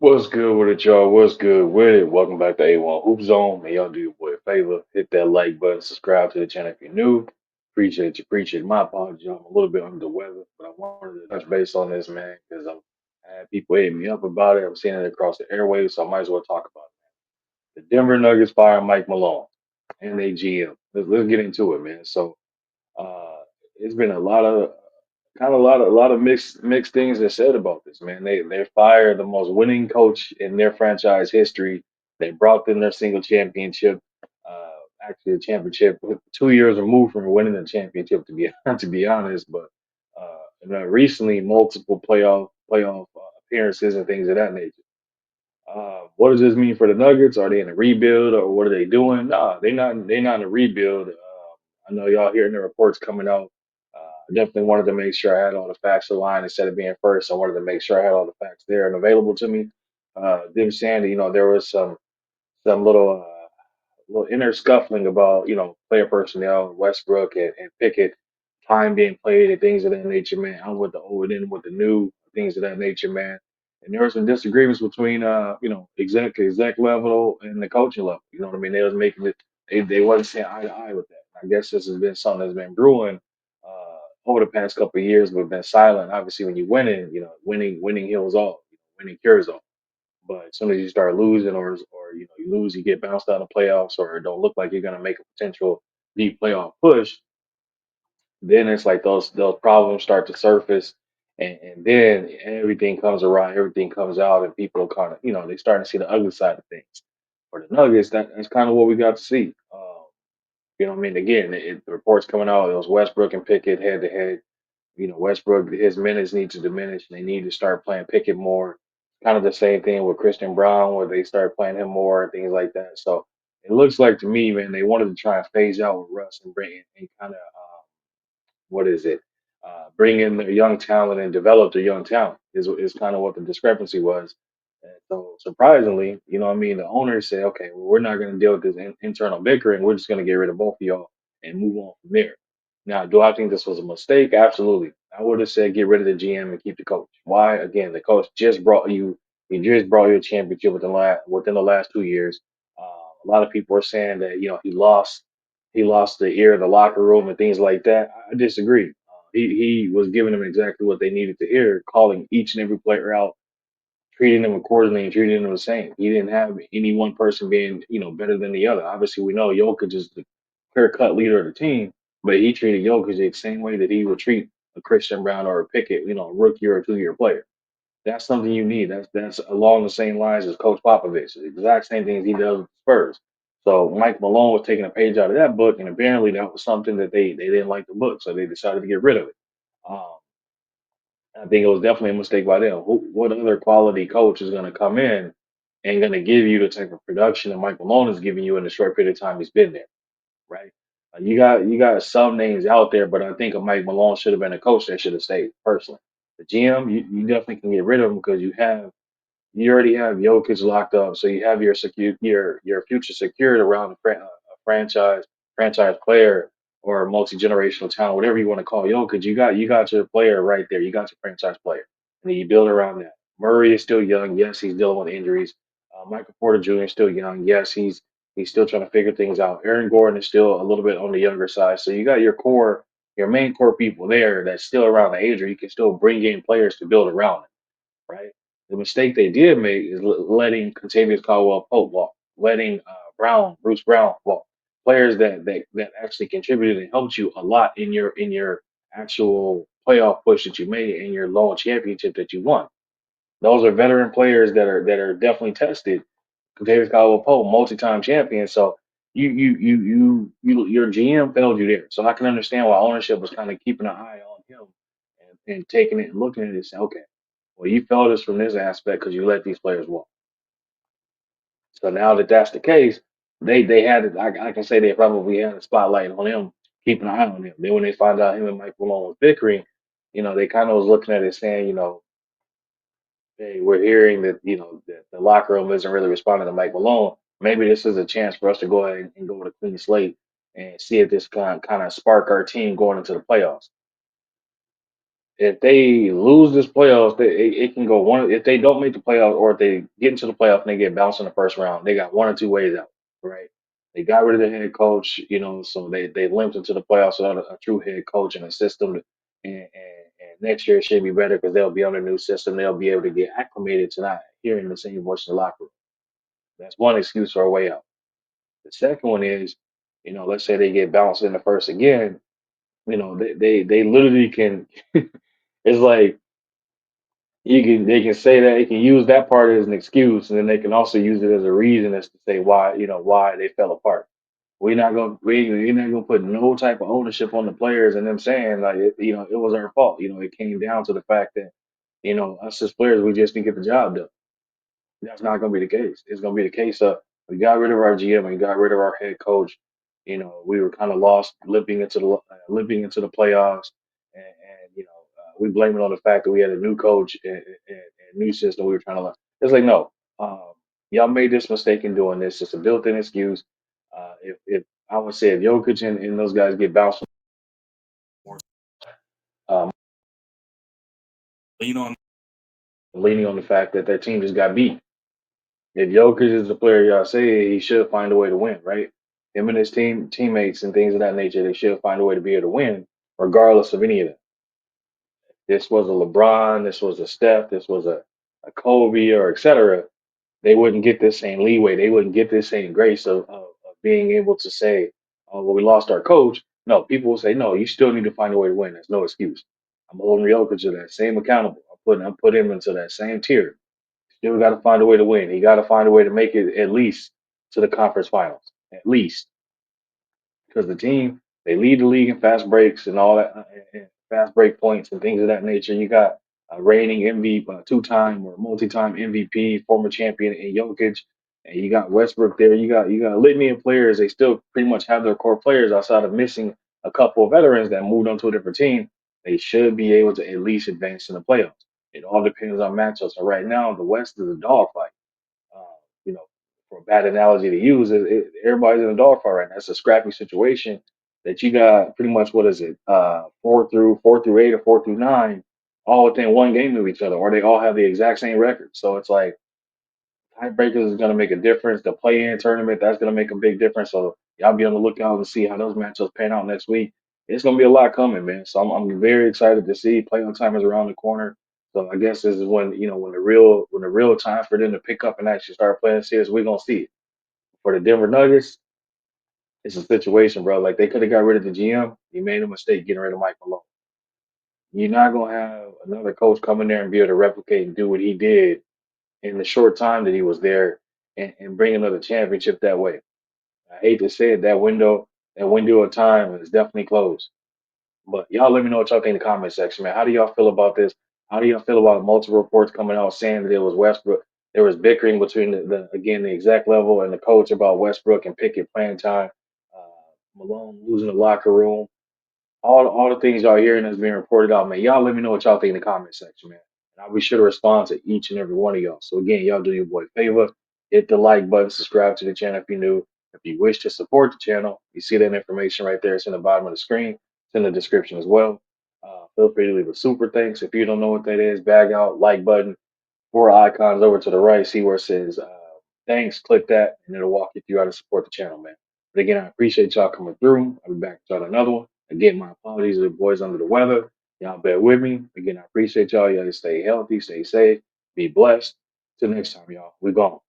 What's good with it, y'all? What's good with it? Welcome back to A1 Hoop Zone. Man, y'all do your boy a favor. Hit that like button, subscribe to the channel if you're new. Appreciate you. Appreciate my apologies. I'm a little bit under the weather, but I wanted to touch base on this, man, because I had people hitting me up about it. I'm seeing it across the airwaves, so I might as well talk about it. The Denver Nuggets fire Mike Malone and they GM. Let's get into it, man. Uh, it's been a lot of mixed things that said about this, man. They fired the most winning coach in their franchise history. They brought in their single championship, actually a championship 2 years removed from winning the championship to be to be honest. But recently multiple playoff appearances and things of that nature. What does this mean for the Nuggets? Are they in a rebuild or what are they doing? Nah, they not in a rebuild. I know y'all hearing the reports coming out. I definitely wanted to make sure I had all the facts aligned instead of being first. I wanted to make sure I had all the facts there and available to me. Them saying that there was some little inner scuffling about, player personnel, Westbrook and Pickett, time being played and things of that nature, man. I'm with the old and with the new, things of that nature, man. And there were some disagreements between, exec level and the coaching level. You know what I mean? They was making it, they wasn't saying eye to eye with that. I guess this has been something that's been brewing over the past couple of years, but been silent. Obviously, when you win it, winning heals all, winning cures all. But as soon as you start losing, or you lose, you get bounced out of playoffs, or it don't look like you're gonna make a potential deep playoff push, then it's like those problems start to surface, and then everything comes around, everything comes out, and people kind of they starting to see the ugly side of things. For the Nuggets, that's kind of what we got to see. You know what I mean? Again, the reports coming out, it was Westbrook and Pickett head to head. Westbrook, his minutes need to diminish. And they need to start playing Pickett more. Kind of the same thing with Christian Brown, where they start playing him more and things like that. So it looks like to me, man, they wanted to try and phase out with Russ and bring in and kind of what is it? Bring in their young talent and develop their young talent is kind of what the discrepancy was. And so surprisingly, what I mean, the owners say, okay, well, we're not going to deal with this internal bickering. We're just going to get rid of both of y'all and move on from there. Now, do I think this was a mistake? Absolutely. I would have said get rid of the GM and keep the coach. Why? Again, the coach just brought you. He just brought you a championship within the last 2 years. A lot of people are saying that he lost the ear of the locker room and things like that. I disagree. He was giving them exactly what they needed to hear, calling each and every player out, treating them accordingly, and treating them the same. He didn't have any one person being better than the other. Obviously, we know Jokic is the clear cut leader of the team, but he treated Jokic the same way that he would treat a Christian Brown or a Pickett, a rookie or a 2 year player. That's something you need. That's along the same lines as Coach Popovich. The exact same thing as he does with the Spurs. So Mike Malone was taking a page out of that book, and apparently that was something that they didn't like the book, so they decided to get rid of it. Um, I think it was definitely a mistake by them. What other quality coach is going to come in and going to give you the type of production that Mike Malone is giving you in the short period of time he's been there, right? You got some names out there, but I think a Mike Malone should have been a coach that should have stayed personally. The GM, you definitely can get rid of him because you already have Jokic locked up, so you have your future secured around a franchise player or a multi generational talent, whatever you want to call Jokic. You got your player right there. You got your franchise player, and then you build around that. Murray is still young. Yes, he's dealing with injuries. Michael Porter Jr. is still young. Yes, he's still trying to figure things out. Aaron Gordon is still a little bit on the younger side. So you got your main core people there that's still around the age, or you can still bring in players to build around it, right? The mistake they did make is letting Contavious Caldwell Pope walk, letting Bruce Brown walk, players that actually contributed and helped you a lot in your actual playoff push that you made and your long championship that you won. Those are veteran players that are definitely tested. Contavious Caldwell Pope, multi-time champion. So your GM failed you there. So I can understand why ownership was kind of keeping an eye on him and taking it and looking at it and saying, okay, well, you failed us from this aspect because you let these players walk. So now that that's the case, they had it. I can say they probably had a spotlight on him, keeping an eye on him. Then when they found out him and Mike Malone was bickering, they kind of was looking at it saying, hey, we're hearing that the locker room isn't really responding to Mike Malone. Maybe this is a chance for us to go ahead and go with a clean slate and see if this kind of spark our team going into the playoffs. if they lose this playoffs, it can go one. If they don't make the playoffs, or if they get into the playoff and they get bounced in the first round, they got one or two ways out, right? They got rid of the head coach, so they limped into the playoffs without a true head coach and a system. And next year it should be better because they'll be on a new system. They'll be able to get acclimated to not hearing the same voice in the locker room. That's one excuse for a way out. The second one is, let's say they get bounced in the first again. They literally can. It's like they can say that they can use that part as an excuse, and then they can also use it as a reason as to say why they fell apart. We're not gonna put no type of ownership on the players and them saying like it was our fault. It came down to the fact that us as players we just didn't get the job done. That's not going to be the case. It's going to be the case of we got rid of our GM and got rid of our head coach. We were kind of lost, limping into the playoffs, and we blame it on the fact that we had a new coach and new system. We were trying to learn. It's like no, um, y'all made this mistake in doing this. It's a built-in excuse. If I would say if Jokic and those guys get bounced, um, leaning on the fact that their team just got beat. If Jokic is the player y'all say, he should find a way to win, right? Him and his teammates and things of that nature, they should find a way to be able to win, regardless of any of that. This was a LeBron, this was a Steph, this was a Kobe, or etc. They wouldn't get this same leeway. They wouldn't get this same grace of being able to say, "Oh, well, we lost our coach." No, people will say, "No, you still need to find a way to win." There's no excuse. I'm holding Jokic to that same accountable. I'm putting him into that same tier. Still got to find a way to win. He got to find a way to make it at least to the conference finals, at least because the team they lead the league in fast breaks and all that, and fast break points and things of that nature. You got a reigning MVP, two-time or multi-time MVP, former champion in Jokic, and you got Westbrook there. You got a litany of players. They still pretty much have their core players outside of missing a couple of veterans that moved on to a different team. They should be able to at least advance in the playoffs. It all depends on matchups. And right now, the West is a dogfight. Uh, you know, for a bad analogy to use, everybody's in a dogfight right now. It's a scrappy situation that you got pretty much what is it, four through eight or 4 through 9, all within one game of each other, or they all have the exact same record. So it's like tiebreakers is going to make a difference. The play-in tournament that's going to make a big difference. So y'all be on the lookout and see how those matchups pan out next week. It's going to be a lot coming, man. So I'm very excited to see playoff time is around the corner. So I guess this is when the real time for them to pick up and actually start playing serious. We're gonna see it. For the Denver Nuggets, it's a situation, bro. Like they could have got rid of the GM. He made a mistake getting rid of Mike Malone. You're not gonna have another coach come in there and be able to replicate and do what he did in the short time that he was there and bring another championship that way. I hate to say it, that window of time is definitely closed. But y'all let me know what y'all think in the comment section, man. How do y'all feel about this? How do y'all feel about multiple reports coming out saying that it was Westbrook? There was bickering between the exec level and the coach about Westbrook and Pickett playing time. Malone losing the locker room, all the things y'all hearing that's being reported out, man. Y'all let me know what y'all think in the comment section, man. And I'll be sure to respond to each and every one of y'all. So again, y'all do your boy a favor, hit the like button, subscribe to the channel if you're new. If you wish to support the channel, you see that information right there. It's in the bottom of the screen. It's in the description as well. Feel free to leave a super thanks. If you don't know what that is, bag out, like button, four icons over to the right, see where it says thanks, click that, and it'll walk you through how to support the channel, man. But again, I appreciate y'all coming through. I'll be back to y'all another one. Again, my apologies to the boys under the weather. Y'all bear with me. Again, I appreciate y'all. Y'all stay healthy, stay safe, be blessed. Till next time, y'all. We gone.